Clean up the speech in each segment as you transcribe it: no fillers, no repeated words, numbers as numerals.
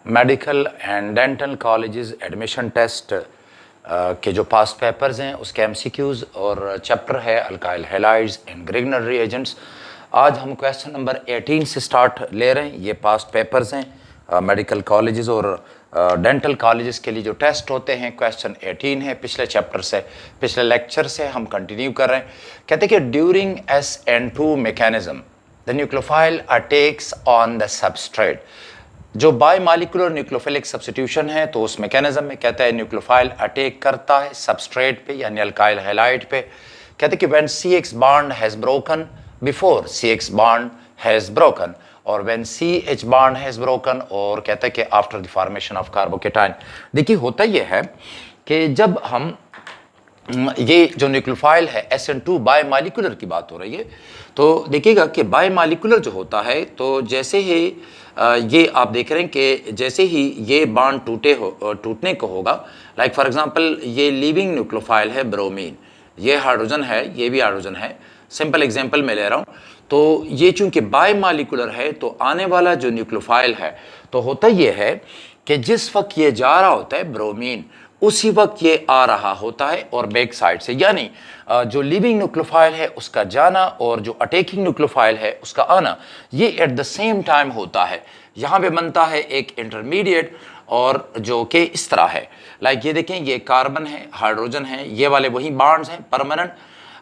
Medical and dental colleges admission test के जो past papers हैं उसके एमसीक्यूज़ और चैप्टर है अल्काइल हैलाइड्स एंड ग्रिग्नर रिएजेंट्स। आज हम क्वेश्चन नंबर 18 से स्टार्ट ले रहे हैं। ये पास्ट पेपर्स हैं मेडिकल कॉलेजेस और डेंटल कॉलेजेस के लिए जो टेस्ट होते हैं। क्वेश्चन 18 है, पिछले चैप्टर से, पिछले लेक्चर से हम कंटिन्यू कर रहे हैं। कहते हैं कि during SN2 mechanism the nucleophile attacks on the substrate. जो बायमॉलिक्यूलर न्यूक्लियोफिलिक सब्स्टिट्यूशन है तो उस मैकेनिज्म में कहता है न्यूक्लियोफाइल अटैक करता है सबस्ट्रेट पे यानी अल्काइल हैलाइड पे। कहते हैं कि when CH bond has broken before CX bond has broken और when CH bond has broken, और कहता है कि after the formation of carbocation. देखिए होता यह है कि जब हम ये जो न्यूक्लियोफाइल है SN2 बायमॉलिक्यूलर की बात हो रही है, तो देखिएगा कि बायमॉलिक्यूलर जो होता है तो जैसे ही ये आप देख रहे हैं कि जैसे ही ये बॉन्ड टूटने को होगा, लाइक फॉर एग्जांपल ये लीविंग न्यूक्लियोफाइल है ब्रोमीन, ये हाइड्रोजन है, ये भी हाइड्रोजन है, सिंपल एग्जांपल मैं ले रहा हूँ। तो ये चूंकि बायमॉलिक्यूलर है तो आने वाला जो न्यूक्लियोफाइल है तो होता ये है कि जिस वक्त ये जा रहा होता है ब्रोमीन उसी वक्त ये आ रहा होता है और बैक साइड से, यानी जो लिविंग न्यूक्लियोफाइल है उसका जाना और जो अटैकिंग न्यूक्लियोफाइल है उसका आना ये एट द सेम टाइम होता है। यहाँ पे बनता है एक इंटरमीडिएट और जो कि इस तरह है, लाइक ये देखें, ये कार्बन है, हाइड्रोजन है, ये वाले वही बॉन्ड्स हैं परमानेंट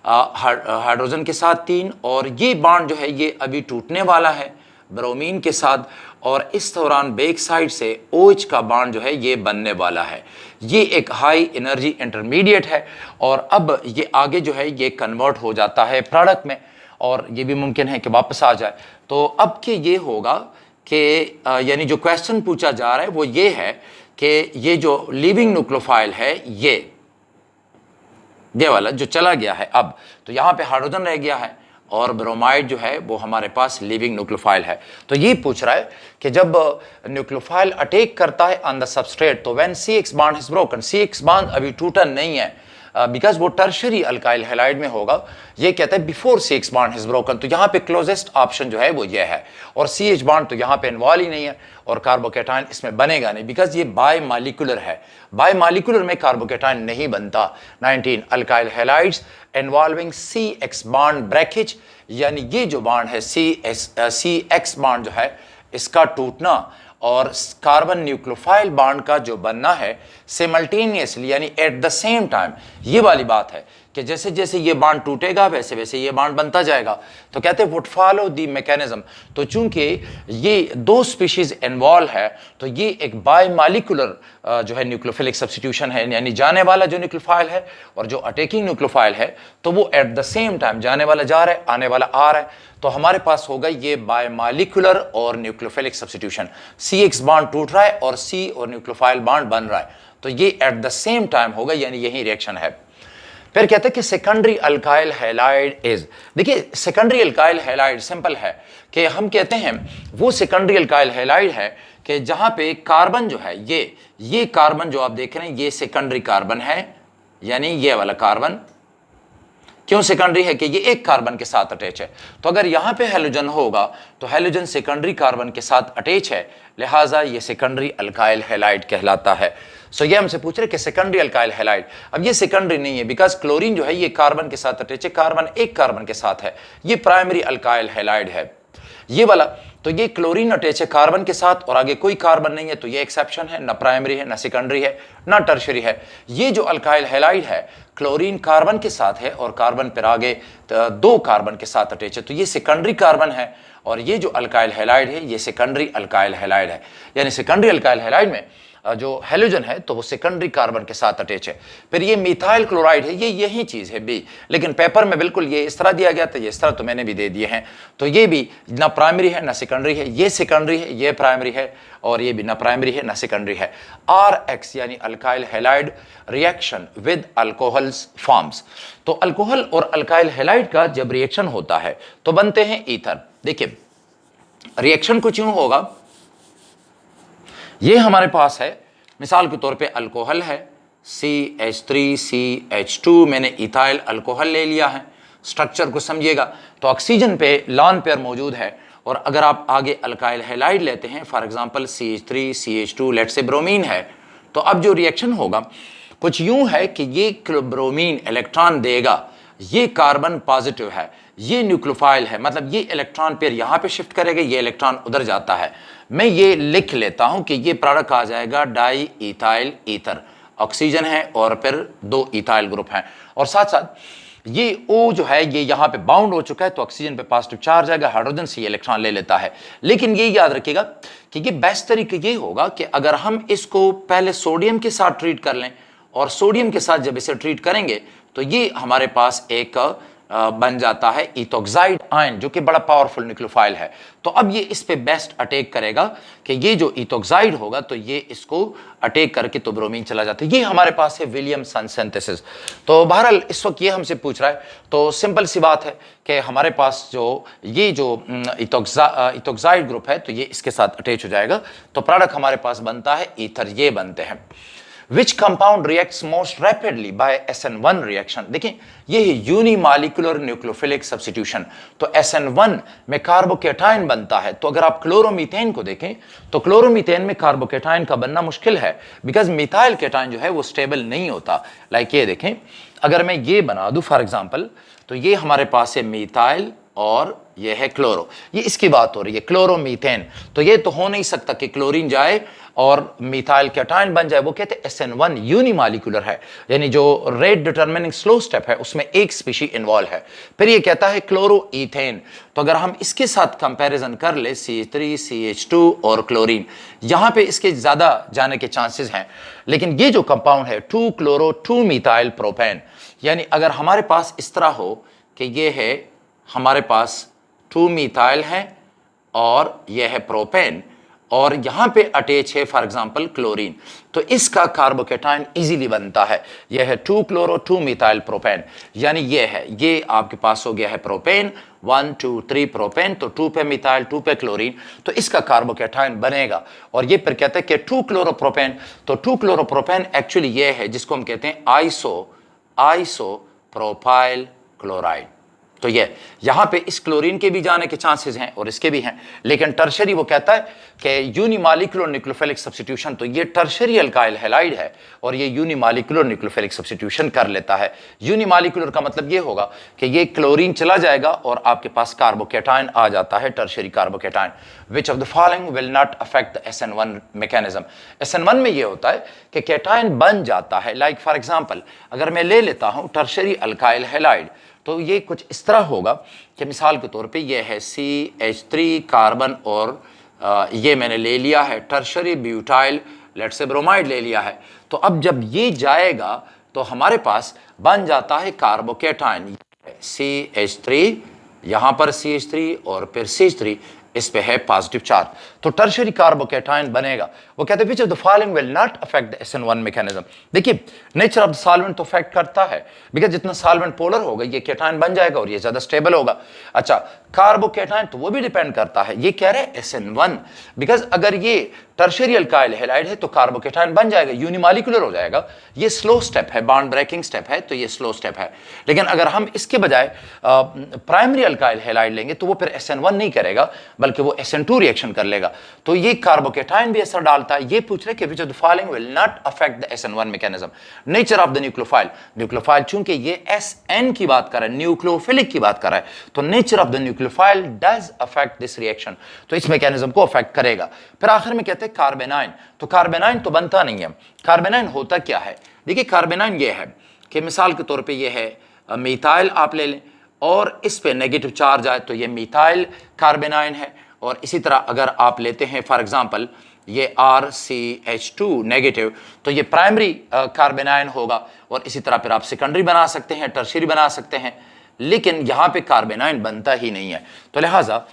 हाइड्रोजन के साथ 3, और ये बॉन्ड जो है ये अभी टूटने वाला है ब्रोमीन के साथ, और इस दौरान बैक साइड से OH का बॉन्ड जो है ये बनने वाला है। ये एक हाई एनर्जी इंटरमीडिएट है और अब ये आगे जो है ये कन्वर्ट हो जाता है प्रोडक्ट में, और ये भी मुमकिन है कि वापस आ जाए। तो अब के ये होगा कि यानी जो क्वेश्चन पूछा जा रहा है वो ये है कि ये जो लिविंग न्यूक्लियोफाइल है ये वाला जो चला गया है, अब तो यहाँ पे हाइड्रोजन रह गया है और ब्रोमाइड जो है वो हमारे पास लिविंग न्यूक्लियोफाइल है। तो ये पूछ रहा है कि जब न्यूक्लियोफाइल अटैक करता है ऑन द सबस्ट्रेट तो when CX bond is broken, CX bond अभी टूटा नहीं है बिकॉज वो टर्शरी अल्काइल हैलाइड में होगा। ये कहता है before CX bond is broken, तो यहाँ पे क्लोजेस्ट ऑप्शन जो है वो ये है, और CH बॉन्ड तो यहाँ पे इन्वॉल्व ही नहीं है और कार्बोकेटाइन इसमें बनेगा नहीं बिकॉज ये बायमॉलिक्यूलर है। बायमॉलिक्यूलर में कार्बोकेटाइन नहीं बनता। 19 alkyl halides involving CX bond breakage, यानी ये जो बॉन्ड है CX बॉन्ड जो है इसका टूटना और कार्बन न्यूक्लियोफाइल बॉन्ड का जो बनना है सिमल्टेनियसली यानी एट द सेम टाइम, ये वाली बात है कि जैसे जैसे ये बॉन्ड टूटेगा वैसे वैसे ये बॉन्ड बनता जाएगा। तो कहते हैं वुड फॉलो द मैकेनिज्म। तो चूंकि ये 2 स्पीशीज इन्वॉल्व है तो ये एक बायमॉलिक्यूलर जो है न्यूक्लियोफिलिक सब्स्टिट्यूशन है, यानी जाने वाला जो न्यूक्लियोफाइल है और जो अटैकिंग न्यूक्लियोफाइल है तो वो एट द सेम टाइम जाने वाला जा रहा है, आने वाला आ रहा है। तो हमारे पास होगा ये बायमॉलिक्यूलर और न्यूक्लियोफिलिक सब्स्टिट्यूशन। CX बॉन्ड टूट रहा है और C और न्यूक्लियोफाइल बॉन्ड बन रहा है, तो ये एट द सेम टाइम होगा, यानी यही रिएक्शन है। फिर कहते हैं कि सेकेंडरी अल्काइल हैलाइड इज, देखिए सेकेंडरी अल्काइल हैलाइड सिंपल है कि हम कहते हैं वो सेकेंडरी अल्काइल हैलाइड है कि जहां पे कार्बन जो है ये कार्बन जो आप देख रहे हैं ये सेकेंडरी कार्बन है, यानी ये वाला कार्बन क्यों सेकेंडरी है कि ये एक कार्बन के साथ अटैच है। तो अगर यहां पे हैलोजन होगा तो हैलोजन सेकेंडरी कार्बन के साथ अटैच है, लिहाजा ये सेकेंडरी अल्काइल हैलाइड कहलाता है। सो ये हमसे पूछ रहे कि सेकेंडरी अल्काइल हैलाइड, अब ये सेकेंडरी नहीं है बिकॉज क्लोरीन जो है ये कार्बन के साथ अटैच है, कार्बन एक कार्बन के साथ है, ये प्राइमरी अल्काइल हैलाइड है ये वाला। तो ये क्लोरीन अटैच है कार्बन के साथ और आगे कोई कार्बन नहीं है, तो ये एक्सेप्शन है, ना प्राइमरी है, ना सेकेंडरी है, ना टर्शरी है। ये जो अल्काइल हैलाइड है क्लोरीन कार्बन के साथ है और कार्बन पर आगे 2 कार्बन के साथ अटैच है, तो ये सेकेंडरी कार्बन है, और ये जो अल्काइल हैलाइड है ये सेकेंडरी अल्काइल हैलाइड है। यानी सेकेंडरी अल्काइल हैलाइड में जो हैलोजन है तो वो सेकेंडरी कार्बन के साथ अटैच है। फिर ये मिथाइल क्लोराइड है, ये यही चीज़ है बी, लेकिन पेपर में बिल्कुल ये इस तरह दिया गया था, ये इस तरह तो मैंने भी दे दिए हैं। तो ये भी ना प्राइमरी है ना सेकेंडरी है, ये सेकेंडरी है, ये प्राइमरी है, और ये भी ना प्राइमरी है ना सेकेंडरी है। RX यानी alkyl halide reaction with alcohols forms. तो अल्कोहल और अल्काइल हैलाइड का जब रिएक्शन होता है तो बनते हैं ईथर। देखिए रिएक्शन कुछ यूं होगा, ये हमारे पास है मिसाल के तौर पे अल्कोहल है CH3CH2, मैंने इथाइल अल्कोहल ले लिया है। स्ट्रक्चर को समझिएगा तो ऑक्सीजन पे लॉन पेयर मौजूद है और अगर आप आगे अल्काइल हैलाइड लेते हैं, for example CH3 CH2 let say bromine है, तो अब जो रिएक्शन होगा कुछ यूं है कि ये ब्रोमीन इलेक्ट्रॉन देगा, ये कार्बन पॉजिटिव है, ये न्यूक्लियोफाइल है, मतलब ये इलेक्ट्रॉन पेयर यहां पे शिफ्ट करेगा, ये इलेक्ट्रॉन उधर जाता है। मैं ये लिख लेता हूं कि ये प्रोडक्ट आ जाएगा डाई इथाइल ईथर, ऑक्सीजन है और फिर 2 इथाइल ग्रुप हैं, और साथ साथ ये O जो है ये यहां पे बाउंड हो चुका है, तो ऑक्सीजन पे पॉजिटिव चार्ज आएगा, हाइड्रोजन से ये इलेक्ट्रॉन ले लेता है। लेकिन ये याद रखिएगा कि ये बेस्ट तरीका ये होगा कि अगर हम इसको पहले सोडियम के साथ ट्रीट कर लें, और सोडियम के साथ जब इसे ट्रीट करेंगे तो ये हमारे पास एक बन जाता है इथोक्साइड आयन, जो कि बड़ा पावरफुल न्यूक्लियोफाइल है। तो अब ये इस पे बेस्ट अटैक करेगा कि ये जो इथोक्साइड होगा तो ये इसको अटैक करके तो ब्रोमीन चला जाता है। ये हमारे पास है विलियमसन सिंथेसिस। तो बहरहाल इस वक्त ये हमसे पूछ रहा है, तो सिंपल सी बात है कि हमारे पास जो ये जो इथोक्साइड ग्रुप है तो ये इसके साथ अटैच हो जाएगा, तो प्रोडक्ट हमारे पास बनता है ईथर, ये बनते हैं। Which compound reacts most rapidly by SN1 reaction? देखिए ये है यूनिमॉलिक्यूलर न्यूक्लियोफिलिक सब्स्टिट्यूशन। तो SN1 में कार्बोकेटाइन बनता है। तो अगर आप क्लोरोमीथेन को देखें तो क्लोरोमीथेन में कार्बोकेटाइन का बनना मुश्किल है, बिकॉज मिथाइल केटाइन जो है वो स्टेबल नहीं होता। लाइक ये देखें, अगर मैं ये बना दूं फॉर एग्जांपल, तो ये हमारे पास है मिथाइल और ये है क्लोरो, ये इसकी बात हो रही है क्लोरोमीथेन। तो ये तो हो नहीं सकता कि क्लोरीन जाए और मिथाइल केटाइन बन जाए। वो कहते हैं SN1 यूनिमॉलिक्यूलर है, यानी जो रेट डिटरमिनिंग स्लो स्टेप है उसमें एक स्पीशी इन्वॉल्व है। फिर ये कहता है क्लोरोईथेन। तो अगर हम इसके साथ कंपैरिजन कर ले CH3 CH2 और क्लोरीन, यहां पे इसके ज्यादा जाने के चांसेस हैं। लेकिन ये जो कंपाउंड है 2 क्लोरो 2 मिथाइल प्रोपेन, यानी अगर हमारे पास इस तरह हो कि ये है हमारे पास 2 मिथाइल है और यह है प्रोपेन, और यहां पे अटैच है फॉर एग्जांपल क्लोरीन, तो इसका कार्बोकेटाइन इजीली बनता है। यह है 2 क्लोरो 2 मिथाइल प्रोपेन, यानी ये है, ये आपके पास हो गया है प्रोपेन 1 2 3 प्रोपेन, तो 2 पे मिथाइल 2 पे क्लोरीन, तो इसका कार्बोकेटाइन बनेगा। और ये फिर कहते हैं कि 2 क्लोरोप्रोपेन, तो 2 क्लोरोप्रोपेन एक्चुअली ये है जिसको हम कहते हैं आइसो प्रोपाइल क्लोराइड। तो ये यहां पे इस क्लोरीन के भी जाने के चांसेस हैं और इसके भी हैं। लेकिन टर्शरी वो कहता है कि यूनिमॉलिक्यूलर न्यूक्लियोफिलिक सब्स्टिट्यूशन, तो ये टर्शरी अल्काइल हैलाइड है और ये यूनिमॉलिक्यूलर न्यूक्लियोफिलिक सब्स्टिट्यूशन कर लेता है। यूनिमॉलिक्यूलर का मतलब ये होगा कि ये क्लोरीन चला जाएगा और आपके पास कार्बोकेटाइन आ जाता है, tertiary carbocation. Which of the following will not affect the SN1 mechanism? SN1 में ये होता है कि केटाइन बन जाता है। लाइक फॉर एग्जांपल अगर मैं ले लेता हूं टर्शरी अल्काइल हैलाइड, तो ये कुछ इस तरह होगा कि मिसाल के तौर पे ये है CH3 कार्बन और ये मैंने ले लिया है टर्शरी ब्यूटाइल लेट से ब्रोमाइड ले लिया है। तो अब जब ये जाएगा तो हमारे पास बन जाता है कार्बोकेटाइन CH3, यहां पर CH3 और फिर CH3, इस पे है पॉजिटिव चार्ज, तो टर्शरी कार्बोकेटाइन बनेगा। वो कहते हैं which of the following will not affect the SN1 mechanism? देखिए नेचर ऑफ द सॉल्वेंट तो अफेक्ट करता है, बिकॉज जितना सॉल्वेंट पोलर होगा ये केटाइन बन जाएगा और ये ज्यादा स्टेबल होगा। अच्छा, कार्बोकेटाइन तो वो भी डिपेंड करता है, ये कह रहे हैं SN1, बिकॉज अगर ये टर्शरी अल्काइल हैलाइड है तो कार्बोकेटाइन बन जाएगा, यूनिमॉलिक्यूलर हो जाएगा। ये स्लो स्टेप है, बॉन्ड ब्रेकिंग स्टेप है, तो ये स्लो स्टेप है। लेकिन अगर हम इसके बजाय प्राइमरी अल्काइल हैलाइड लेंगे तो वो फिर SN1 नहीं करेगा बल्कि वो SN2 रिएक्शन कर लेगा, तो ये कार्बोकेटाइन भी असर डालता है। ये पूछ रहे कि which of the following will not affect the SN1 mechanism? Nature of the nucleophile, nucleophile चूंकि ये SN की बात कर रहा है, न्यूक्लियोफिलिक की बात कर रहा है, तो nature of the nucleophile does affect this reaction, तो इस मैकेनिज्म को अफेक्ट करेगा। फिर आखिर में कहते हैं कार्बेनाइन, तो कार्बेनाइन तो बनता नहीं है। कार्बेनाइन होता क्या है? देखिए कार्बेनाइन ये है कि मिसाल के तौर पे ये है मिथाइल आप ले लें और इस पे नेगेटिव चार्ज आए तो ये मिथाइल कार्बेनाइन है। और इसी तरह अगर आप लेते हैं फॉर एग्जांपल ये RCH2 नेगेटिव, तो ये प्राइमरी कार्बेनाइन होगा। और इसी तरह फिर आप सेकेंडरी बना सकते हैं, टर्शियरी बना सकते हैं, लेकिन यहां पे कार्बेनाइन बनता ही नहीं है। तो लिहाजा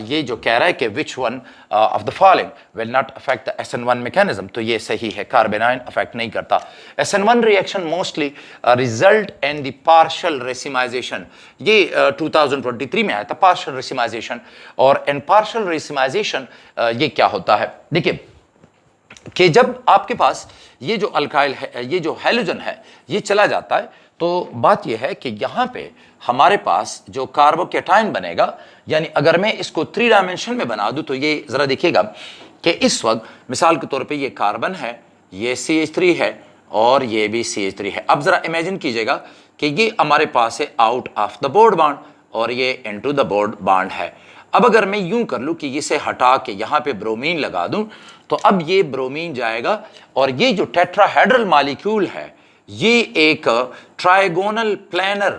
ये जो कह रहा है कि which one of the following will not affect the SN1 mechanism, तो ये सही है, कार्बेनाइन अफेक्ट नहीं करता। SN1 reaction mostly result in the partial racemisation, ये 2023 में आया था पार्शियल रेसिमाइजेशन। और इन पार्शियल रेसिमाइजेशन ये क्या होता है? देखिए कि जब आपके पास ये जो अल्काइल है, ये जो हैलोजन है, ये चला जाता है तो बात यह है कि यहाँ पे हमारे पास जो कार्बोकेटाइन बनेगा, यानी अगर मैं इसको 3 डायमेंशन में बना दूं तो ये जरा देखिएगा कि इस वक्त मिसाल के तौर पे ये कार्बन है, ये CH3 है और ये भी CH3 है। अब जरा इमेजिन कीजिएगा कि ये हमारे पास है out of the board bond और ये इनटू द बोर्ड बॉन्ड है। अब अगर मैं यूं कर लूं कि इसे हटा के यहां पे ब्रोमीन लगा दूं तो अब ये ब्रोमीन जाएगा और ये जो टेट्राहेड्रल मॉलिक्यूल है ये एक ट्राइगोनल प्लेनर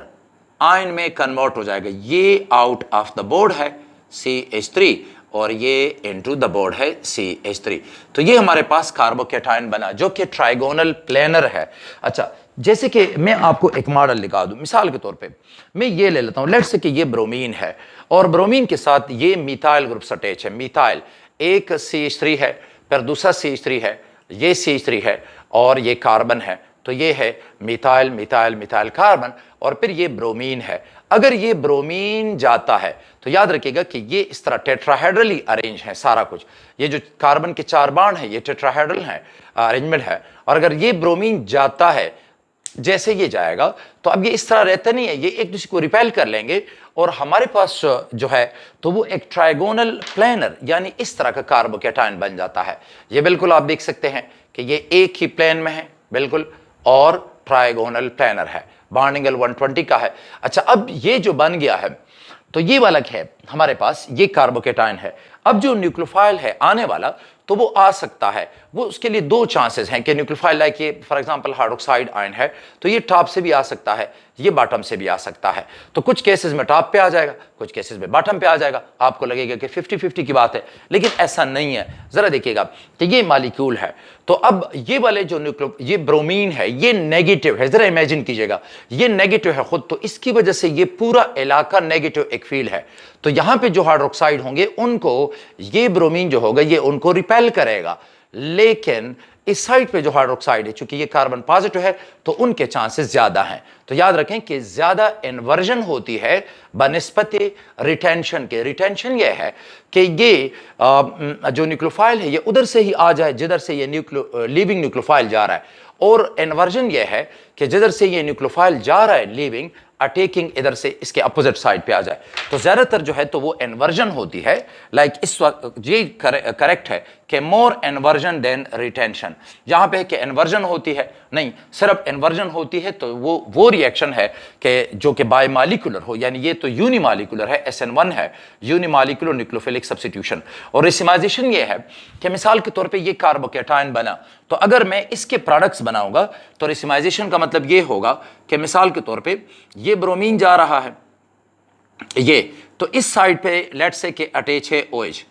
आयन में कन्वर्ट हो जाएगा। ये आउट ऑफ द बोर्ड है CH3 और ये इनटू द बोर्ड है CH3। तो ये हमारे पास कार्बोकेटाइन बना जो कि ट्राइगोनल प्लेनर है। अच्छा, जैसे कि मैं आपको एक मॉडल दिखा दूं, मिसाल के तौर पे मैं ये ले लेता हूं, लेट्स से कि ये ब्रोमीन है और ब्रोमीन के साथ ये मिथाइल ग्रुप अटैच है। मिथाइल एक CH3 है, फिर दूसरा CH3 है, ये CH3 है और ये कार्बन है। तो ये है मिथाइल मिथाइल मिथाइल कार्बन और फिर ये ब्रोमीन है। अगर ये ब्रोमीन जाता है तो याद रखिएगा कि ये इस तरह टेट्राहेड्रली अरेंज है सारा कुछ। ये जो कार्बन के 4 बॉन्ड है ये टेट्राहेड्रल है, अरेंजमेंट है। और अगर ये ब्रोमीन जाता है, जैसे ये जाएगा तो अब ये इस तरह रहता नहीं है, ये एक दूसरे को रिपेल कर लेंगे और हमारे पास जो है तो वो एक ट्राइगोनल प्लेनर यानी इस तरह का कार्बोकेटाइन बन जाता है। ये बिल्कुल आप देख सकते हैं कि ये एक ही प्लेन में है बिल्कुल और ट्राइगोनल प्लेनर है, बॉन्ड एंगल 120 का है। अच्छा, अब ये जो बन गया है तो ये वाला है हमारे पास, ये कार्बोकेटाइन है। अब जो न्यूक्लियोफाइल है आने वाला तो वो आ सकता है, वो उसके लिए 2 चांसेस हैं कि न्यूक्लियोफाइल लाइक ये फॉर एग्जांपल हाइड्रोक्साइड आयन है तो ये टॉप से भी आ सकता है, ये बॉटम से भी आ सकता है। तो कुछ केसेस में टॉप पे आ जाएगा, कुछ केसेस में बॉटम पे आ जाएगा। आपको लगेगा कि 50-50 की बात है, लेकिन ऐसा नहीं है। जरा देखिएगा कि ये मॉलिक्यूल है तो अब ये वाले जो ये ब्रोमीन है ये नेगेटिव है। जरा इमेजिन कीजिएगा ये नेगेटिव है खुद, तो इसकी वजह से ये पूरा इलाका नेगेटिव एक फील्ड है। तो यहां पे जो हाइड्रोक्साइड होंगे उनको ये ब्रोमीन जो होगा ये उनको रिपेल करेगा, लेकिन इस साइड पे जो हाइड्रोक्साइड है चूंकि ये कार्बन पॉजिटिव है तो उनके चांसेस ज्यादा हैं। तो याद रखें कि ज्यादा इन्वर्जन होती है बनिस्बते रिटेंशन के। रिटेंशन ये है कि ये जो न्यूक्लियोफाइल है ये उधर से ही आ जाए जिधर से ये लीविंग न्यूक्लियोफाइल जा रहा है, और इन्वर्जन ये है कि जिधर से ये न्यूक्लियोफाइल जा रहा है लीविंग अटैकिंग इधर से इसके अपोजिट साइड पे आ जाए। तो ज्यादातर जो है तो वो इन्वर्जन होती है। लाइक इस वक्त ये करेक्ट है कि मोर इन्वर्जन देन रिटेंशन। यहां पे कि इन्वर्जन होती है नहीं, सिर्फ इन्वर्जन होती है तो वो रिएक्शन है कि जो कि बायमॉलिक्यूलर हो, यानी ये तो यूनिमॉलिक्यूलर है, SN1 है, यूनिमॉलिक्यूलर न्यूक्लियोफिलिक सब्स्टिट्यूशन। और रेसिमाइजेशन ये है कि मिसाल के तौर पे ये कार्बोकेटाइन बना तो अगर मैं इसके प्रोडक्ट्स बनाऊंगा तो रेसिमाइजेशन का मतलब ये होगा कि मिसाल के तौर पे ये ब्रोमीन जा रहा है ये, तो इस साइड पे लेट्स से कि अटैच है OH,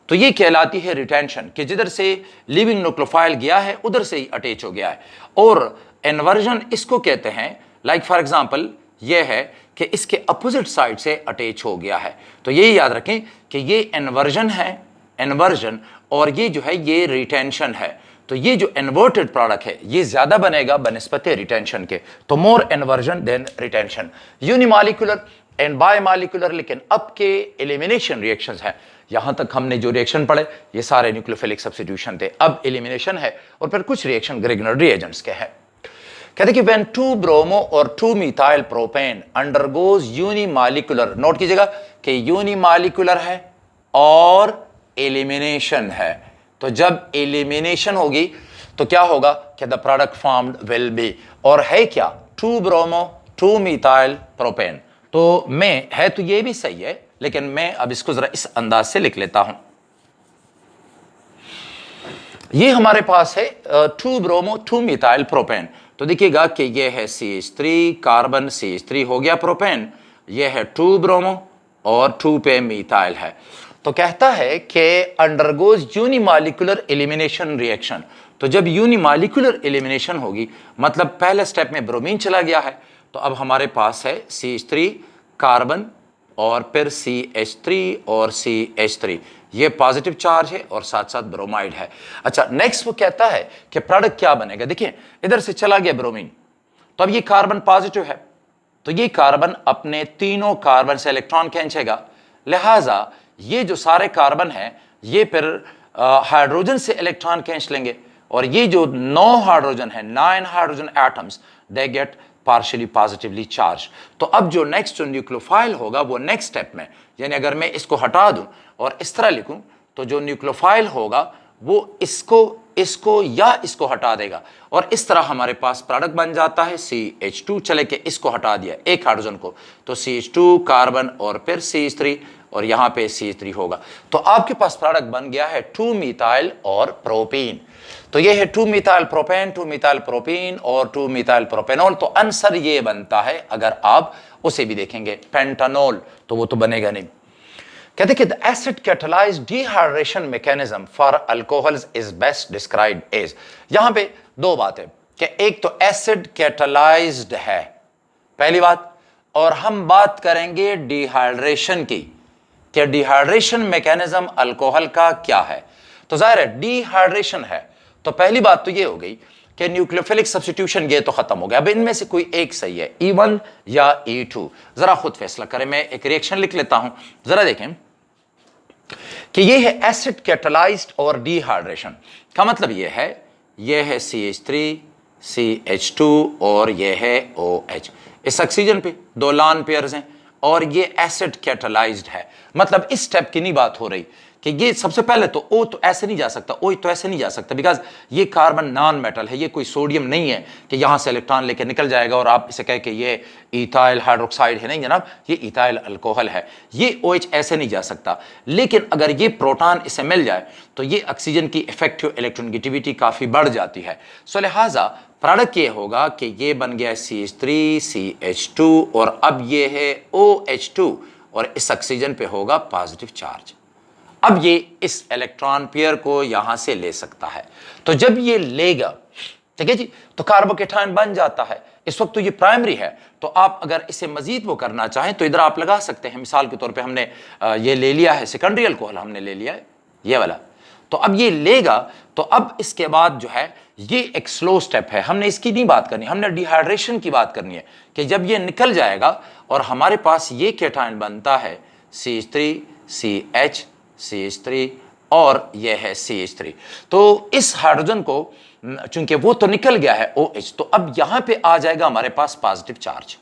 तो ये कहलाती है रिटेंशन कि जिधर से लिविंग न्यूक्लियोफाइल गया है उधर से ही अटैच हो गया है। और इन्वर्जन इसको कहते हैं, लाइक फॉर एग्जांपल ये है कि इसके अपोजिट साइड से अटैच हो गया है। तो ये याद रखें कि ये इन्वर्जन है, इन्वर्जन, और ये जो है ये रिटेंशन है। तो ये जो इन्वर्टेड प्रोडक्ट है ये ज्यादा बनेगा बनिस्बते रिटेंशन के। तो more inversion than retention, unimolecular and bimolecular. लेकिन अब के एलिमिनेशन रिएक्शंस हैं, यहां तक हमने जो रिएक्शन पढ़े ये सारे न्यूक्लियोफिलिक सब्स्टिट्यूशन थे, अब एलिमिनेशन है और फिर कुछ रिएक्शन ग्रिग्नर रिएजेंट्स के हैं। कहते कि व्हेन 2 ब्रोमो और 2 methyl propane undergoes unimolecular, note कीजिएगा कि यूनिमॉलिक्यूलर है और एलिमिनेशन है। तो जब एलिमिनेशन होगी तो क्या होगा कि the product formed will be, और है क्या 2 ब्रोमो 2 मिथाइल प्रोपेन। तो मैं है तो ये भी सही है, लेकिन मैं अब इसको जरा इस अंदाज से लिख लेता हूं। ये हमारे पास है 2 ब्रोमो 2 मिथाइल प्रोपेन। तो देखिएगा कि ये है CH3 कार्बन, CH3 हो गया प्रोपेन, ये है 2 ब्रोमो और 2 पे मिथाइल है। तो कहता है कि अंडरगोज यूनिमॉलिक्यूलर एलिमिनेशन रिएक्शन। तो जब यूनिमॉलिक्यूलर एलिमिनेशन होगी मतलब पहले स्टेप में ब्रोमीन चला गया है, तो अब हमारे पास है CH3 कार्बन और फिर CH3 और CH3, ये पॉजिटिव चार्ज है और साथ साथ ब्रोमाइड है। अच्छा, नेक्स्ट वो कहता है कि प्रोडक्ट क्या बनेगा। देखिए इधर से चला गया ब्रोमीन, तो अब ये कार्बन पॉजिटिव है तो ये कार्बन अपने तीनों कार्बन से इलेक्ट्रॉन खींचेगा, लिहाजा ये जो सारे कार्बन हैं ये फिर हाइड्रोजन से इलेक्ट्रॉन खींच लेंगे, और ये जो 9 हाइड्रोजन है 9 hydrogen atoms they get partially positively charge. तो अब जो नेक्स्ट जो न्यूक्लियोफाइल होगा वो नेक्स्ट स्टेप में, यानी अगर मैं इसको हटा दूं और इस तरह लिखूं तो जो न्यूक्लियोफाइल होगा वो इसको या इसको हटा देगा और इस तरह हमारे पास प्रोडक्ट बन जाता है CH2। चले के इसको हटा दिया एक हाइड्रोजन को तो CH2 कार्बन और फिर CH3 और यहां पे CH3 होगा। तो आपके पास प्रोडक्ट बन गया है 2 मिथाइल और प्रोपीन। तो ये है 2 मिथाइल प्रोपेन, 2 मिथाइल प्रोपीन और 2 मिथाइल प्रोपेनॉल। तो आंसर ये बनता है, अगर आप उसे भी देखेंगे पेंटानॉल, तो वो तो बनेगा नहीं। कहते कि the acid catalysed dehydration mechanism for alcohols is best described as. यहां पे दो बातें कि एक तो एसिड कैटालाइज्ड है पहली बात, और हम बात करेंगे डिहाइड्रेशन की कि डिहाइड्रेशन मैकेनिज्म अल्कोहल का क्या है। तो जाहिर है डिहाइड्रेशन है, तो पहली बात तो ये हो गई कि न्यूक्लियोफिलिक सब्स्टिट्यूशन ये तो खत्म हो गया। अब इनमें से कोई एक सही है, E1 या E2, जरा खुद फैसला करें। मैं एक रिएक्शन लिख लेता हूं, जरा देखें कि ये है एसिड कैटालाइज्ड और डिहाइड्रेशन का मतलब ये है CH3 CH2 और ये है OH। इस ऑक्सीजन पे 2 लॉन पेयर्स हैं और ये एसिड कैटालाइज्ड है। मतलब इस स्टेप की नहीं बात हो रही कि ये सबसे पहले तो O तो ऐसे नहीं जा सकता, OH तो ऐसे नहीं जा सकता, बिकॉज ये कार्बन नॉन मेटल है, ये कोई सोडियम नहीं है कि यहां से इलेक्ट्रॉन लेके निकल जाएगा और आप इसे कह के ये इथाइल हाइड्रोक्साइड है। नहीं जनाब, ये इथाइल अल्कोहल है, ये OH ऐसे नहीं जा सकता। लेकिन अगर ये प्रोटॉन इसे मिल जाए तो ये ऑक्सीजन की इफेक्टिव इलेक्ट्रोनेगेटिविटी काफी बढ़ जाती है। सो लिहाजा प्रोडक्ट ये होगा कि ये बन गया CH3 CH2 और अब ये है OH2 और इस ऑक्सीजन पे होगा पॉजिटिव चार्ज। अब ये इस इलेक्ट्रॉन पेयर को यहां से ले सकता है, तो जब ये लेगा, ठीक है जी, तो कार्बोकेटायन बन जाता है। इस वक्त तो ये प्राइमरी है, तो आप अगर इसे मजीद वो करना चाहें तो इधर आप लगा सकते हैं। मिसाल के तौर पे हमने ये ले लिया है सेकेंडरी अल्कोहल, हमने ले लिया है ये वाला, तो अब ये लेगा। तो अब इसके बाद जो है ये एक स्लो स्टेप है, हमने इसकी नहीं बात करनी, हमने डिहाइड्रेशन की बात करनी है कि जब ये निकल जाएगा और हमारे पास ये केटायन बनता है CH3 CH CH3 और यह है CH3। तो इस हाइड्रोजन को चूंकि वो तो निकल गया है OH, तो अब यहां पे आ जाएगा हमारे पास पॉजिटिव चार्ज।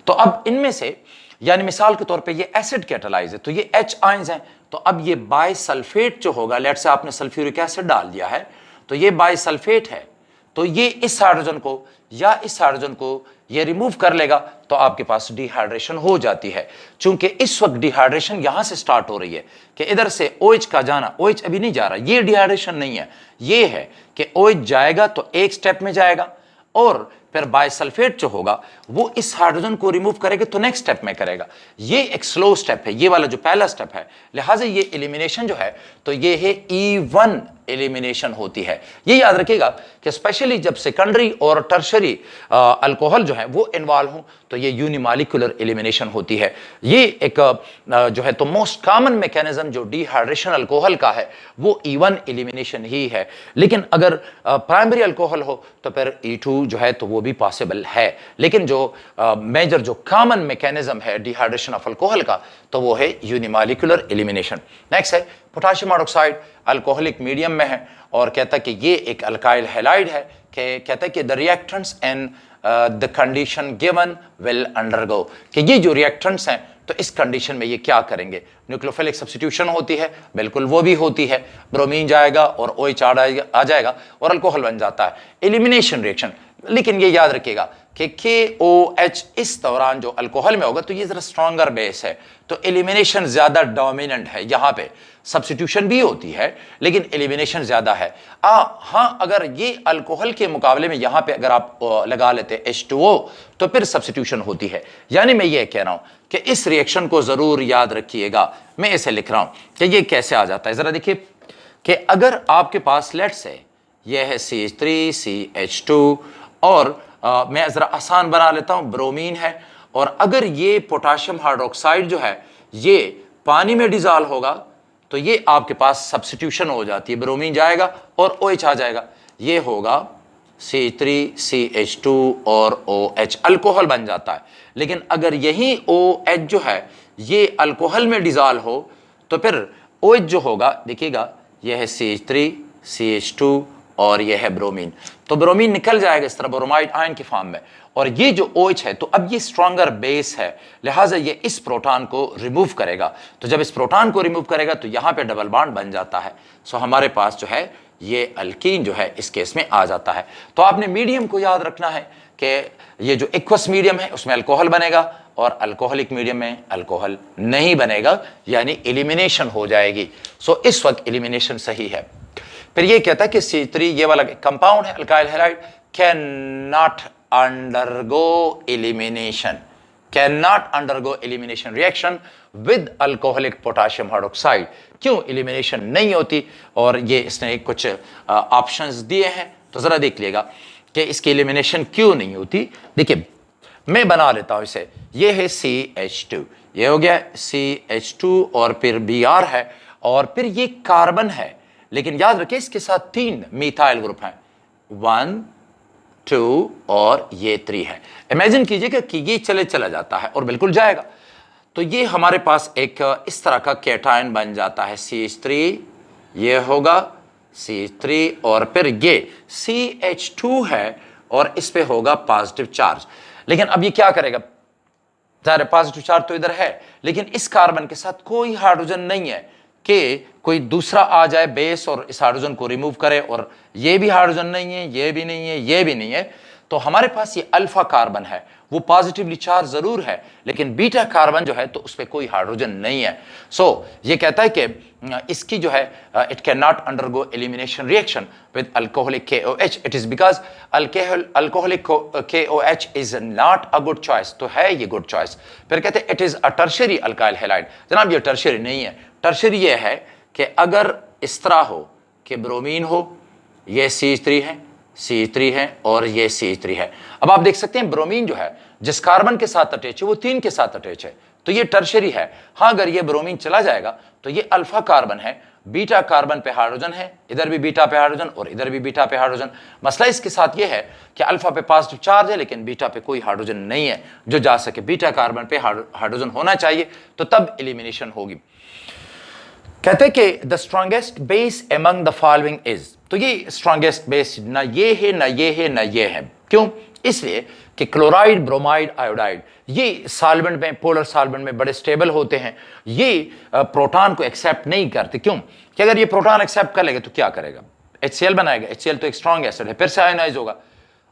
तो अब इनमें से, यानी मिसाल के तौर पे ये एसिड कैटालाइज है तो ये H आयंस हैं, तो अब ये बाइसल्फेट जो होगा, लेट्स से आपने सल्फ्यूरिक एसिड डाल दिया है तो ये बाइसल्फेट है, तो ये इस हाइड्रोजन को या इस हाइड्रोजन को ये रिमूव कर लेगा, तो आपके पास डिहाइड्रेशन हो जाती है। चूंकि इस वक्त डिहाइड्रेशन यहां से स्टार्ट हो रही है कि इधर से OH का जाना, OH अभी नहीं जा रहा, ये डिहाइड्रेशन नहीं है, ये है कि OH जाएगा तो एक स्टेप में जाएगा और फिर बाइसल्फेट जो होगा वो इस हाइड्रोजन को रिमूव करेगा तो नेक्स्ट स्टेप में करेगा। ये एक स्लो स्टेप है, ये वाला जो पहला स्टेप है, लिहाजा ये एलिमिनेशन जो है तो ये है E1 एलिमिनेशन होती है। ये याद रखिएगा कि स्पेशली जब सेकेंडरी और टर्शरी अल्कोहल जो है वो इन्वॉल्व हो तो ये यूनिमॉलिक्यूलर एलिमिनेशन होती है। ये एक जो है तो मोस्ट कॉमन मैकेनिज्म जो डिहाइड्रेशन अल्कोहल का है वो E1 एलिमिनेशन ही है। लेकिन अगर प्राइमरी अल्कोहल हो तो फिर E2 जो है तो वो भी पॉसिबल है, लेकिन जो मेजर जो कॉमन मैकेनिज्म है डिहाइड्रेशन ऑफ अल्कोहल का तो वो है यूनिमॉलिक्यूलर एलिमिनेशन। नेक्स्ट है पोटेशियम हाइड्रोक्साइड, अल्कोहलिक मीडियम में है और कहता है कि ये एक अल्काइल हैलाइड है, कि कहता है कि the reactants in the condition given will undergo, कि ये जो रिएक्टेंट्स हैं तो इस कंडीशन में ये क्या करेंगे, न्यूक्लियोफिलिक सब्स्टिट्यूशन होती है, बिल्कुल वो भी होती है, ब्रोमीन जाएगा और OH आ जाएगा और अल्कोहल बन जाता है, एलिमिनेशन रिएक्शन। लेकिन ये याद रखिएगा कि KOH इस दौरान जो अल्कोहल में होगा तो ये जरा स्ट्रॉन्गर बेस है, तो एलिमिनेशन ज्यादा डोमिनेंट है, यहां पे सब्स्टिट्यूशन भी होती है लेकिन एलिमिनेशन ज्यादा है। हाँ, अगर ये अल्कोहल के मुकाबले में यहां पे अगर आप लगा लेते H2O तो फिर सब्स्टिट्यूशन होती है। यानी मैं ये कह रहा हूं कि इस रिएक्शन को जरूर याद रखिएगा। मैं इसे लिख रहा हूं कि ये कैसे आ जाता है, जरा देखिए कि अगर आपके पास लेट्स से ये है CH3 CH2 और मैं जरा आसान बना लेता हूं, ब्रोमीन है, और अगर ये पोटेशियम हाइड्रोक्साइड जो है ये पानी में डिजॉल्व होगा तो ये आपके पास सब्स्टिट्यूशन हो जाती है, ब्रोमीन जाएगा और OH आ जाएगा, ये होगा C3 CH2 और OH, अल्कोहल बन जाता है। लेकिन अगर यही OH जो है ये अल्कोहल में डिजॉल्व हो तो फिर OH जो होगा, देखिएगा, यह है CH3 CH2 और ये है ब्रोमीन। तो ब्रोमीन निकल जाएगा इस तरह ब्रोमाइड आयन की फॉर्म में, और ये जो OH है तो अब ये स्ट्रॉन्गर बेस है, लिहाजा ये इस प्रोटॉन को रिमूव करेगा। तो जब इस प्रोटॉन को रिमूव करेगा तो यहाँ पे डबल बॉन्ड बन जाता है। सो हमारे पास जो है ये अल्कीन जो है इस केस में आ जाता है। तो आपने मीडियम को याद रखना है कि ये जो एक्वस मीडियम है उसमें अल्कोहल बनेगा और अल्कोहलिक मीडियम में अल्कोहल नहीं बनेगा, यानी एलिमिनेशन हो जाएगी। सो इस वक्त एलिमिनेशन सही है। फिर ये कहता है कि C3 ये वाला कंपाउंड है alkyl halide can not undergo elimination reaction with alcoholic potassium hydroxide. क्यों एलिमिनेशन नहीं होती? और ये इसने कुछ ऑप्शंस दिए हैं, तो जरा देख लिएगा कि इसकी एलिमिनेशन क्यों नहीं होती। देखिए मैं बना लेता हूं इसे। ये है CH2, ये हो गया CH2 और फिर Br है और फिर ये कार्बन है, लेकिन याद रखिए इसके साथ 3 मिथाइल ग्रुप हैं, 1 2 और ये 3 है। इमेजिन कीजिएगा कि ये चला जाता है और बिल्कुल जाएगा, तो ये हमारे पास एक इस तरह का कैटायन बन जाता है CH3, ये होगा CH3 और फिर ये CH2 है और इस पे होगा पॉजिटिव चार्ज। लेकिन अब ये क्या करेगा? ज़ाहिर पॉजिटिव चार्ज तो इधर है, लेकिन इस कार्बन के साथ कोई हाइड्रोजन नहीं है कि कोई दूसरा आ जाए बेस और इस हाइड्रोजन को रिमूव करे, और ये भी हाइड्रोजन नहीं है, ये भी नहीं है, ये भी नहीं है। तो हमारे पास ये अल्फा कार्बन है, वो पॉजिटिवली चार्ज जरूर है, लेकिन बीटा कार्बन जो है तो उस पर कोई हाइड्रोजन नहीं है। सो ये कहता है कि इसकी जो है it can not undergo elimination reaction with alcoholic KOH। It is because alcoholic KOH is not a good choice. तो है ये गुड चॉइस। फिर कहते हैं it is a tertiary alkyl halide. जनाब ये टर्शियरी नहीं है। टर्शियरी ये है कि अगर इस तरह हो कि ब्रोमीन हो, ये CH3 है, C3 है और ये C3 है। अब आप देख सकते हैं ब्रोमीन जो है जिस कार्बन के साथ अटैच है वो 3 के साथ अटैच है, तो ये टर्शियरी है। हाँ, अगर ये ब्रोमीन चला जाएगा तो ये अल्फा कार्बन है, बीटा कार्बन पे हाइड्रोजन है, इधर भी बीटा पे हाइड्रोजन और इधर भी बीटा पे हाइड्रोजन। मसला इसके साथ ये है कि अल्फा पे पॉजिटिव चार्ज है लेकिन बीटा पे कोई हाइड्रोजन नहीं है जो जा सके। बीटा कार्बन पे हाइड्रोजन होना चाहिए, तो तब एलिमिनेशन होगी। कहते हैं कि the strongest base among the following is. तो ये स्ट्रॉन्गेस्ट बेस ना ये है, ना ये है, ना ये है। क्यों? इसलिए कि क्लोराइड, ब्रोमाइड, आयोडाइड ये सॉल्वेंट में, पोलर सॉल्वेंट में बड़े स्टेबल होते हैं। ये प्रोटॉन को एक्सेप्ट नहीं करते। क्यों? कि अगर ये प्रोटॉन एक्सेप्ट कर लेगा तो क्या करेगा? HCl बनाएगा। HCl तो एक स्ट्रॉन्ग एसिड है, फिर से आयोनाइज होगा।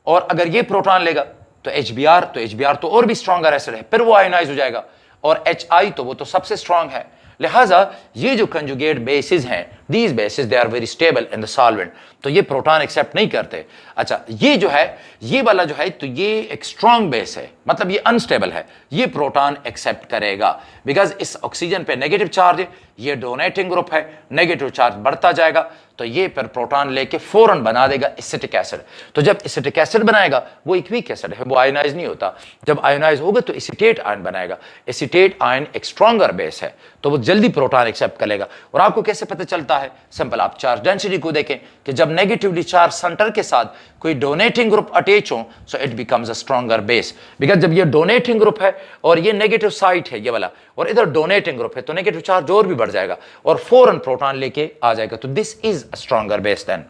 और अगर ये प्रोटॉन लेगा तो HBr तो और भी स्ट्रॉन्गर एसिड है, फिर वो आयोनाइज हो जाएगा। और HI तो वो तो सबसे स्ट्रॉन्ग है। लिहाजा ये जो कंजुगेट बेसिस हैं, these bases they are very stable in the solvent, तो ये प्रोटॉन एक्सेप्ट नहीं करते। अच्छा, ये जो है ये वाला जो है तो ये एक स्ट्रॉन्ग बेस है, मतलब ये अनस्टेबल है, ये प्रोटॉन एक्सेप्ट करेगा बिकॉज इस ऑक्सीजन पे नेगेटिव चार्ज है, ये डोनेटिंग ग्रुप है, नेगेटिव चार्ज बढ़ता जाएगा तो ये फिर प्रोटॉन लेके फौरन बना देगा एसिटिक एसिड। तो जब एसिटिक एसिड बनाएगा वो एक वीक एसिड है, वो आयोनाइज नहीं होता। जब आयोनाइज होगा तो एसीटेट आयन बनाएगा। एसीटेट आयन एक स्ट्रॉन्गर बेस है, तो वो जल्दी प्रोटॉन एक्सेप्ट कर लेगा। और आपको कैसे पता चलता है? सिंपल, आप चार्ज डेंसिटी को देखें कि जब नेगेटिवली चार्ज सेंटर के साथ कोई डोनेटिंग ग्रुप अटैच हो so it becomes a stronger base. Because जब ये डोनेटिंग ग्रुप है और ये नेगेटिव साइट है ये वाला, और इधर डोनेटिंग ग्रुप है, तो नेगेटिव चार्ज और भी बढ़ जाएगा और फौरन प्रोटॉन लेके आ जाएगा। तो this is a stronger base then।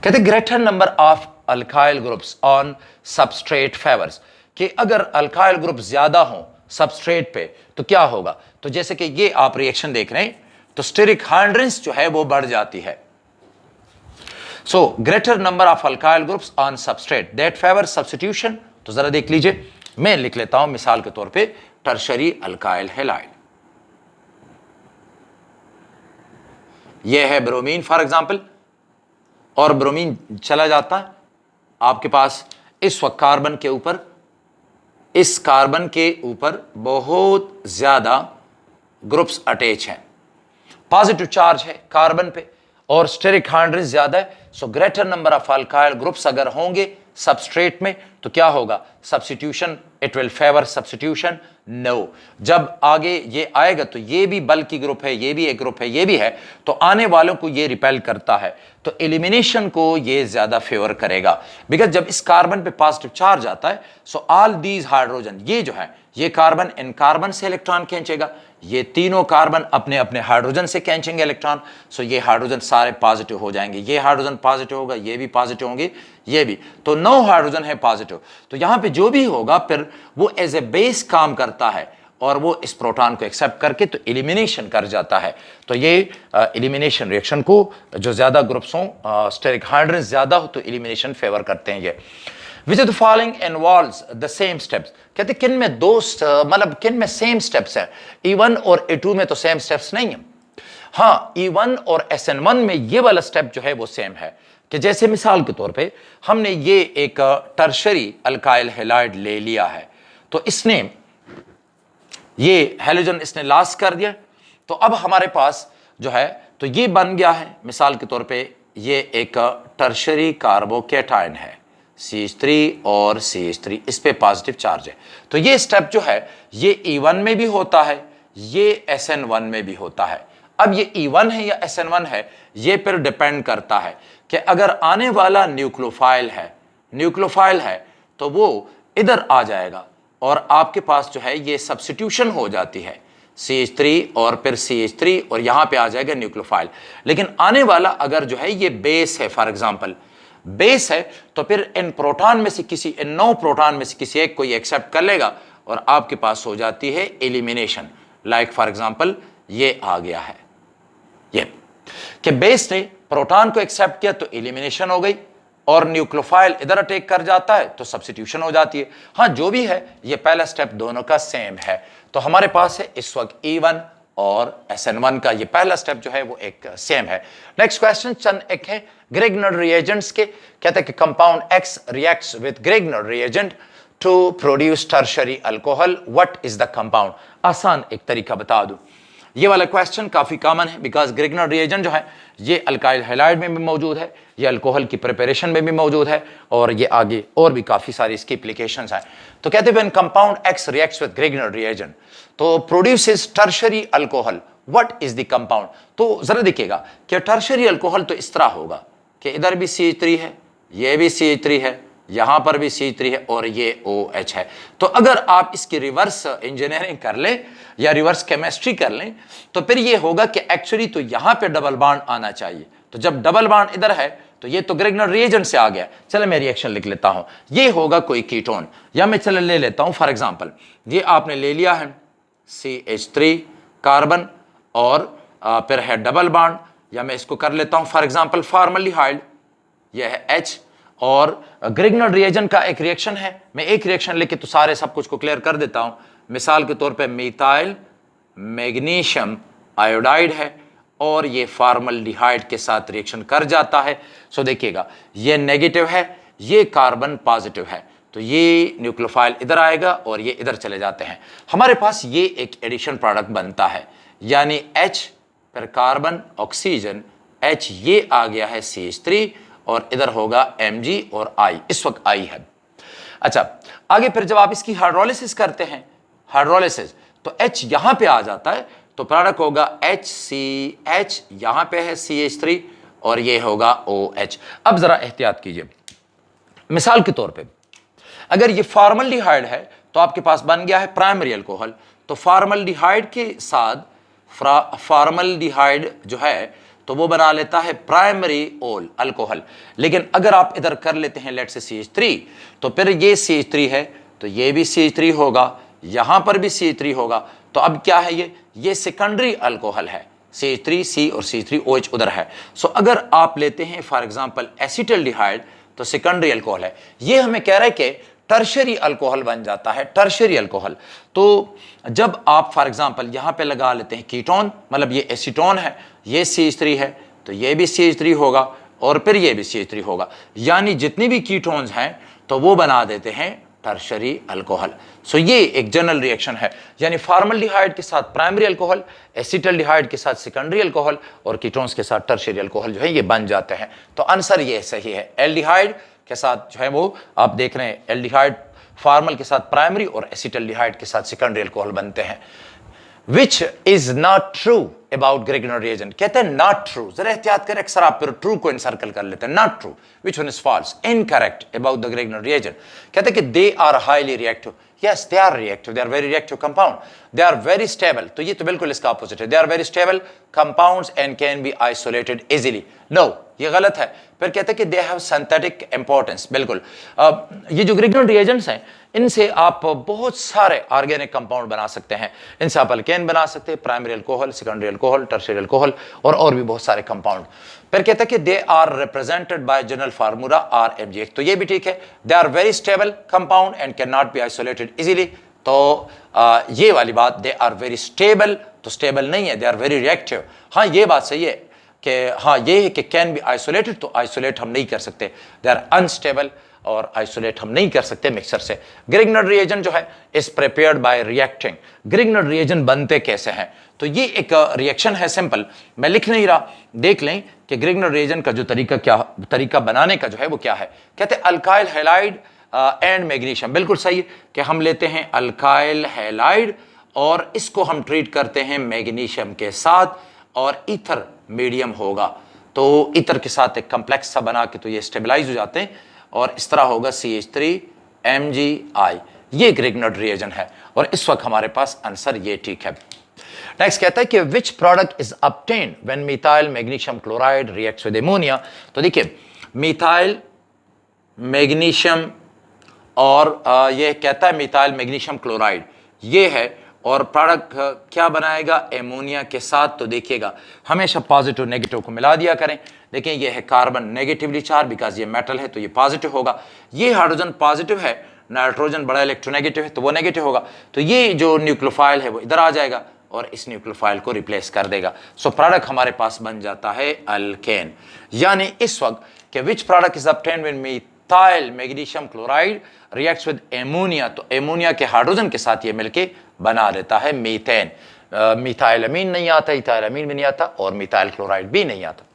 कहते greater number of alkyl groups on substrate favours, कि अगर अल्काइल ग्रुप ज्यादा हो सबस्ट्रेट पे तो क्या होगा? तो जैसे कि ये आप रिएक्शन देख रहे हैं तो स्टेरिक हाइड्रेंस जो है वो बढ़ जाती है। So greater number of alkyl groups on substrate that favour substitution. तो जरा देख लीजिए, मैं लिख लेता हूं मिसाल के तौर पे टर्शरी अल्काइल हैलाइड। यह है ब्रोमीन फॉर एग्जाम्पल, और ब्रोमीन चला जाता है आपके पास इस वक्त कार्बन के ऊपर, इस कार्बन के ऊपर बहुत ज्यादा ग्रुप्स अटैच हैं, पॉजिटिव चार्ज है कार्बन पे और स्टेरिक हाइड्रेंस ज्यादा है। So greater number of alkyl groups अगर होंगे सबस्ट्रेट में तो क्या होगा? Substitution, it will favour substitution no. जब आगे ये आएगा तो ये भी बल्कि ग्रुप है, ये भी एक ग्रुप है, ये भी है, तो आने वालों को ये रिपेल करता है, तो एलिमिनेशन को ये ज्यादा फेवर करेगा। बिकॉज जब इस कार्बन पे पॉजिटिव चार्ज आता है सो ऑल दीज हाइड्रोजन, ये जो है ये कार्बन इन कार्बन से इलेक्ट्रॉन खींचेगा, ये तीनों कार्बन अपने अपने हाइड्रोजन से खींचेंगे इलेक्ट्रॉन, सो ये हाइड्रोजन सारे पॉजिटिव हो जाएंगे, ये हाइड्रोजन पॉजिटिव होगा, ये भी पॉजिटिव होंगे, ये भी, तो 9 हाइड्रोजन है पॉजिटिव। तो यहां पे जो भी होगा फिर वो एज ए बेस काम करता है और वो इस प्रोटॉन को एक्सेप्ट करके तो एलिमिनेशन कर जाता है। तो ये एलिमिनेशन रिएक्शन को जो ज्यादा ग्रुप्स हों, स्टेरिक हाइड्रोजन ज्यादा हो तो एलिमिनेशन फेवर करते हैं ये। Which of the following involves the same steps? कहते किन में दो मतलब किन में सेम स्टेप्स हैं? E1 और E2 में तो सेम स्टेप्स नहीं है। हाँ, E1 और SN1 में ये वाला स्टेप जो है वो सेम है कि जैसे मिसाल के तौर पे हमने ये एक टर्शरी अल्काइल हैलाइड ले लिया है, तो इसने ये हैलोजन इसने लॉस कर दिया, तो अब हमारे पास जो है तो ये बन गया है, मिसाल के तौर पे ये एक टर्शरी कार्बोकेटायन है CH3 और CH3, इस पे पॉजिटिव चार्ज है। तो ये स्टेप जो है ये E1 में भी होता है, ये SN1 में भी होता है। अब ये E1 है या SN1 है, ये फिर डिपेंड करता है कि अगर आने वाला न्यूक्लियोफाइल है तो वो इधर आ जाएगा और आपके पास जो है ये सब्स्टिट्यूशन हो जाती है CH3 और फिर CH3 और यहां पे आ जाएगा न्यूक्लियोफाइल। लेकिन आने वाला अगर जो है ये बेस है, फॉर एग्जांपल बेस है, तो फिर इन प्रोटॉन में से किसी, इन 9 प्रोटॉन में से किसी एक को ये एक्सेप्ट कर लेगा और आपके पास हो जाती है एलिमिनेशन। लाइक फॉर एग्जांपल ये आ गया है, ये कि बेस ने प्रोटॉन को एक्सेप्ट किया तो एलिमिनेशन हो गई और न्यूक्लियोफाइल इधर अटैक कर जाता है तो सब्स्टिट्यूशन हो जाती है। हाँ, जो भी है ये पहला स्टेप दोनों का सेम है। तो हमारे पास है इस वक्त E1 और SN1 का ये पहला स्टेप जो है वो एक सेम है। नेक्स्ट क्वेश्चन चंद एक है ग्रिग्नर रिएजेंट्स के, कहते हैं कि compound X reacts with Grignard reagent to produce tertiary alcohol, what is the compound? आसान एक तरीका बता दूं, ये वाला क्वेश्चन काफी कॉमन है बिकॉज ग्रिग्नर रिएजेंट जो है ये अल्काइल हैलाइड में भी मौजूद है, ये अल्कोहल की प्रिपरेशन में भी मौजूद है और ये आगे और भी काफी सारी इसकी एप्लीकेशंस हैं। तो कहते हैं compound X reacts with Grignard reagent to produces tertiary alcohol, what is the compound? तो जरा देखिएगा कि टर्शरी अल्कोहल तो इस तरह होगा कि इधर भी CH3 है, ये भी CH3 है, यहां पर भी CH3 है और ये OH है। तो अगर आप इसकी रिवर्स इंजीनियरिंग कर लें या रिवर्स केमिस्ट्री कर लें तो फिर ये होगा कि एक्चुअली तो यहां पे डबल बॉन्ड आना चाहिए। तो जब डबल बॉन्ड इधर है तो ये तो ग्रिग्नर रिएजेंट से आ गया। चले मैं रिएक्शन लिख लेता हूं, ये होगा कोई कीटोन, या मैं चले ले लेता हूं फॉर एग्जांपल ये आपने ले लिया है CH3 कार्बन और फिर है डबल बॉन्ड, या मैं इसको कर लेता हूं फॉर एग्जांपल फॉर्मल्डिहाइड, यह है H और ग्रिग्नर रिएजेंट का एक रिएक्शन है। मैं एक रिएक्शन लेके तो सारे सब कुछ को क्लियर कर देता हूं। मिसाल के तौर पे मिथाइल मैग्नीशियम आयोडाइड है और ये फॉर्मल्डिहाइड के साथ रिएक्शन कर जाता है। सो देखिएगा ये नेगेटिव है, ये कार्बन पॉजिटिव है, तो ये न्यूक्लियोफाइल इधर आएगा और ये इधर चले जाते हैं। हमारे पास ये एक एडिशन प्रोडक्ट बनता है, यानी H फिर कार्बन ऑक्सीजन, H ये आ गया है CH3 और इधर होगा Mg और I, इस वक्त I है। अच्छा, आगे फिर जब आप इसकी हाइड्रोलिसिस करते हैं, हाइड्रोलिसिस तो H यहां पे आ जाता है तो प्रोडक्ट होगा HCH, यहां पे है CH3 और ये होगा OH। अब जरा एहतियात कीजिए, मिसाल के तौर पे अगर ये फॉर्मल्डिहाइड है तो आपके पास बन गया है प्राइमरी अल्कोहल, तो फॉर्मल्डिहाइड के साथ फॉर्मल्डिहाइड जो है तो वो बना लेता है प्राइमरी ओल अल्कोहल। लेकिन अगर आप इधर कर लेते हैं लेट से CH3 तो फिर ये CH3 है तो ये भी CH3 होगा, यहां पर भी CH3 होगा, तो अब क्या है ये सेकेंडरी अल्कोहल है, CH3C और CH3OH उधर है। सो अगर आप लेते हैं फॉर एग्जांपल एसिटल्डिहाइड तो सेकेंडरी अल्कोहल है, ये हमें कह रहा है कि टर्शरी अल्कोहल बन जाता है, टर्शरी अल्कोहल। तो जब आप फॉर एग्जांपल यहां पे लगा लेते हैं कीटोन, मतलब ये एसीटोन है, ये CH3 है तो ये भी CH3 होगा और फिर ये भी CH3 होगा, यानी जितनी भी कीटोन्स हैं तो वो बना देते हैं टर्शरी अल्कोहल। सो ये एक जनरल रिएक्शन है, यानी फॉर्मल्डिहाइड के साथ प्राइमरी अल्कोहल, एसिटल्डिहाइड के साथ सेकेंडरी अल्कोहल और कीटोन्स के साथ टर्शरी अल्कोहल जो है ये बन जाते हैं। तो आंसर ये सही है, एल्डिहाइड के साथ जो है वो आप देख रहे हैं एल्डिहाइड फॉर्मल के साथ प्राइमरी और एसिटल्डिहाइड के साथ सेकेंडरी अल्कोहल बनते हैं। Which is not true about Grignard reagent, कहते हैं नॉट ट्रू, जरा एहतियात करें, अक्सर आप ट्रू को इनसर्कल कर लेते हैं, not true, which one is false, incorrect about the Grignard reagent, कहते हैं कि they are highly reactive, yes they are reactive, they are very reactive compound, they are very stable, तो ये तो बिल्कुल इसका ऑपोजिट है, they are very stable compounds and can be isolated easily, no ये गलत है। फिर कहते हैं कि दे हैव सिंथेटिक इंपॉर्टेंस, बिल्कुल ये जो ग्रिग्नर रिएजेंट्स हैं इनसे आप बहुत सारे ऑर्गेनिक कंपाउंड बना सकते हैं, इनसे आप अल्केन बना सकते हैं, primary alcohol, secondary alcohol, tertiary alcohol और भी बहुत सारे कंपाउंड। फिर कहते हैं कि they are represented by general formula RMgH, तो ये भी ठीक है, they are very stable compound and can not be isolated easily, तो ये वाली बात, दे आर वेरी स्टेबल, तो स्टेबल नहीं है, दे आर वेरी रिएक्टिव, हाँ ये बात सही है कि हाँ ये है कि कैन बी आइसोलेटेड, तो आइसोलेट हम नहीं कर सकते, दे आर अनस्टेबल, और आइसोलेट हम नहीं कर सकते मिक्सर से। ग्रिग्नर रिएजेंट जो है is prepared by reacting, Grignard reagent बनते कैसे हैं, तो ये एक रिएक्शन है सिंपल, मैं लिख नहीं रहा, देख लें कि ग्रिग्नर रिएजेंट का जो तरीका बनाने का जो है वो क्या है। कहते हैं अल्काइल हैलाइड एंड मैग्नीशियम, बिल्कुल सही है कि हम लेते हैं अल्काइल हैलाइड और इसको हम ट्रीट करते हैं मैग्नीशियम के साथ, और ईथर मीडियम होगा, तो ईथर के साथ एक कम्प्लेक्स सा बना के तो ये स्टेबलाइज हो जाते हैं, और इस तरह होगा CH3MgI, ये ग्रिग्नर रिएजेंट है, और इस वक्त हमारे पास आंसर ये ठीक है। नेक्स्ट कहता है कि which product is obtained when methyl magnesium chloride reacts with ammonia, तो देखिए मिथाइल मैग्नीशियम और ये कहता है मिथाइल मैग्नीशियम क्लोराइड ये है, और प्रोडक्ट क्या बनाएगा एमोनिया के साथ, तो देखिएगा हमेशा पॉजिटिव नेगेटिव को मिला दिया करें, देखें ये है कार्बन नेगेटिवली चार्ज, बिकॉज ये मेटल है तो ये पॉजिटिव होगा, ये हाइड्रोजन पॉजिटिव है, नाइट्रोजन बड़ा इलेक्ट्रोनेगेटिव है तो वो नेगेटिव होगा, तो ये जो न्यूक्लियोफाइल है वो इधर आ जाएगा और इस न्यूक्लियोफाइल को रिप्लेस कर देगा, सो प्रोडक्ट हमारे पास बन जाता है अल्केन। यानी इस वक्त कि which product is obtained when methyl magnesium chloride reacts with ammonia, तो एमोनिया के हाइड्रोजन के साथ ये मिलके बना देता है मीथेन, मिथाइल अमीन नहीं आता, इथाइल अमीन भी नहीं आता और मिथाइल क्लोराइड भी नहीं आता।